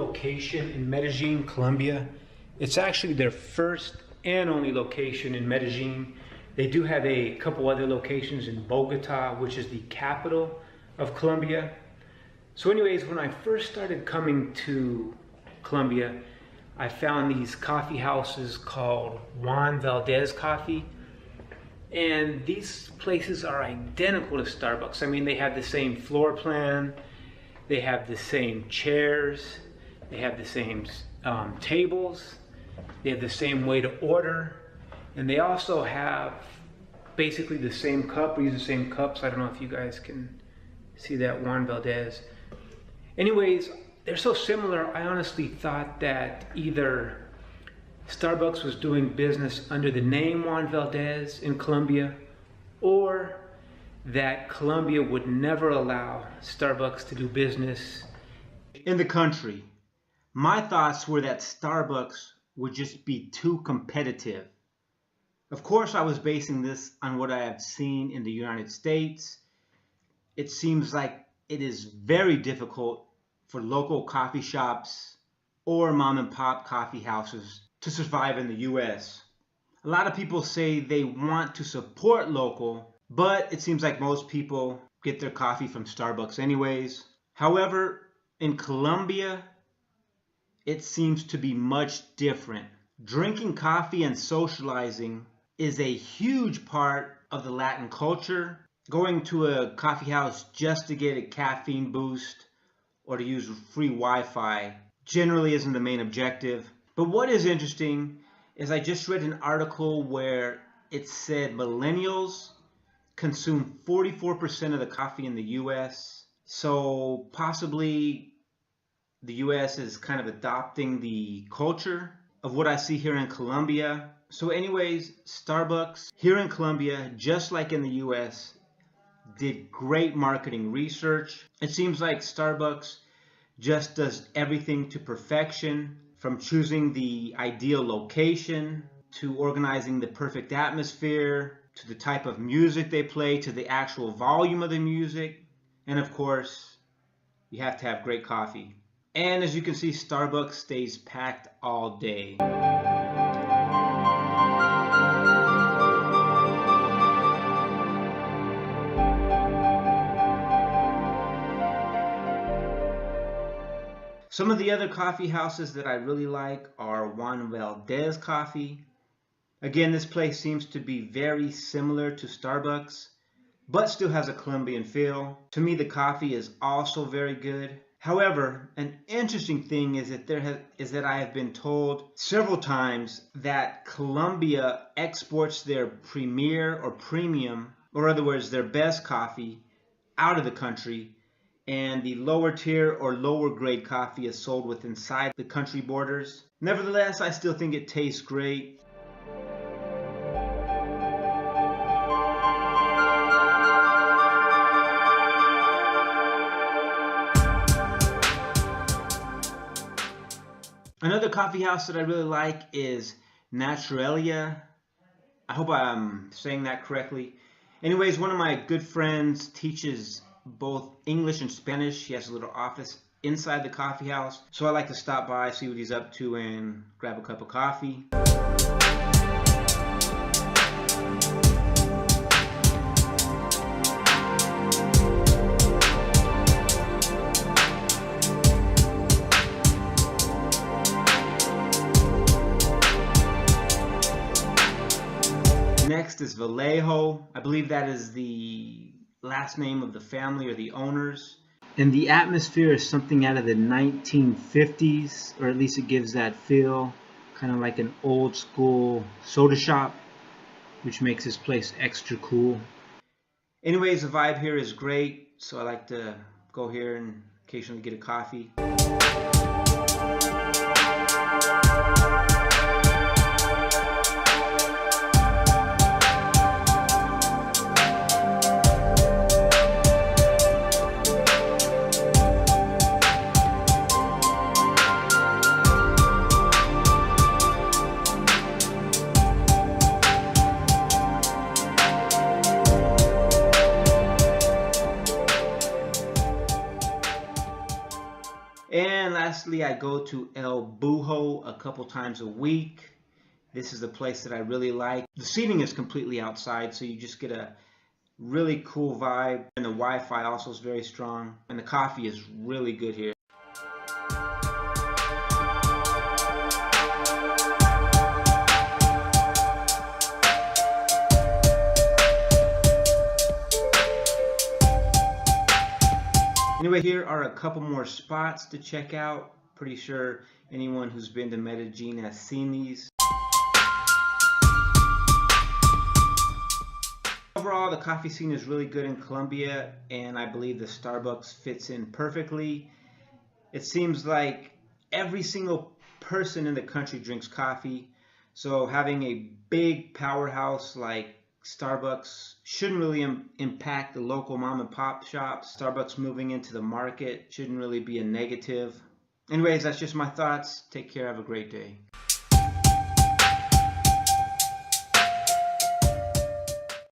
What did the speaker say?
location in Medellin, Colombia. It's actually their first and only location in Medellin. They do have a couple other locations in Bogota, which is the capital of Colombia. So anyways, when I first started coming to Colombia, I found these coffee houses called Juan Valdez Coffee. And these places are identical to Starbucks. I mean, they have the same floor plan, they have the same chairs, they have the same tables, they have the same way to order, and they also have basically the same cup. We use the same cups. I don't know if you guys can see that, Juan Valdez. Anyways, they're so similar, I honestly thought that either Starbucks was doing business under the name Juan Valdez in Colombia, or that Colombia would never allow Starbucks to do business in the country. My thoughts were that Starbucks would just be too competitive. Of course, I was basing this on what I have seen in the United States. It seems like it is very difficult for local coffee shops or mom and pop coffee houses to survive in the US. A lot of people say they want to support local, but it seems like most people get their coffee from Starbucks anyways. However, in Colombia, it seems to be much different. Drinking coffee and socializing is a huge part of the Latin culture. Going to a coffee house just to get a caffeine boost or to use free Wi-Fi generally isn't the main objective. But what is interesting is I just read an article where it said millennials consume 44% of the coffee in the US. So possibly the US is kind of adopting the culture of what I see here in Colombia. So anyways, Starbucks here in Colombia, just like in the US, did great marketing research. It seems like Starbucks just does everything to perfection, from choosing the ideal location, to organizing the perfect atmosphere, to the type of music they play, to the actual volume of the music. And of course, you have to have great coffee. And as you can see, Starbucks stays packed all day. Some of the other coffee houses that I really like are Juan Valdez Coffee. Again, this place seems to be very similar to Starbucks, but still has a Colombian feel. To me, the coffee is also very good. However, an interesting thing is that I have been told several times that Colombia exports their premier or premium, or in other words, their best coffee, out of the country, and the lower tier or lower grade coffee is sold with inside the country borders. Nevertheless, I still think it tastes great. Another coffee house that I really like is Naturalia. I hope I'm saying that correctly. Anyways, one of my good friends teaches both English and Spanish. He has a little office inside the coffee house, so I like to stop by, see what he's up to, and grab a cup of coffee. Next is Vallejo. I believe that is the last name of the family or the owners. And the atmosphere is something out of the 1950s, or at least it gives that feel, kind of like an old school soda shop, which makes this place extra cool. Anyways, the vibe here is great, so I like to go here and occasionally get a coffee. And lastly, I go to El Bujo a couple times a week. This is a place that I really like. The seating is completely outside, so you just get a really cool vibe. And the Wi-Fi also is very strong. And the coffee is really good here. Anyway, here are a couple more spots to check out. Pretty sure anyone who's been to Medellin has seen these. Overall, the coffee scene is really good in Colombia, and I believe the Starbucks fits in perfectly. It seems like every single person in the country drinks coffee, so having a big powerhouse like Starbucks shouldn't really impact the local mom and pop shops. Starbucks moving into the market shouldn't really be a negative. Anyways, that's just my thoughts. Take care. Have a great day.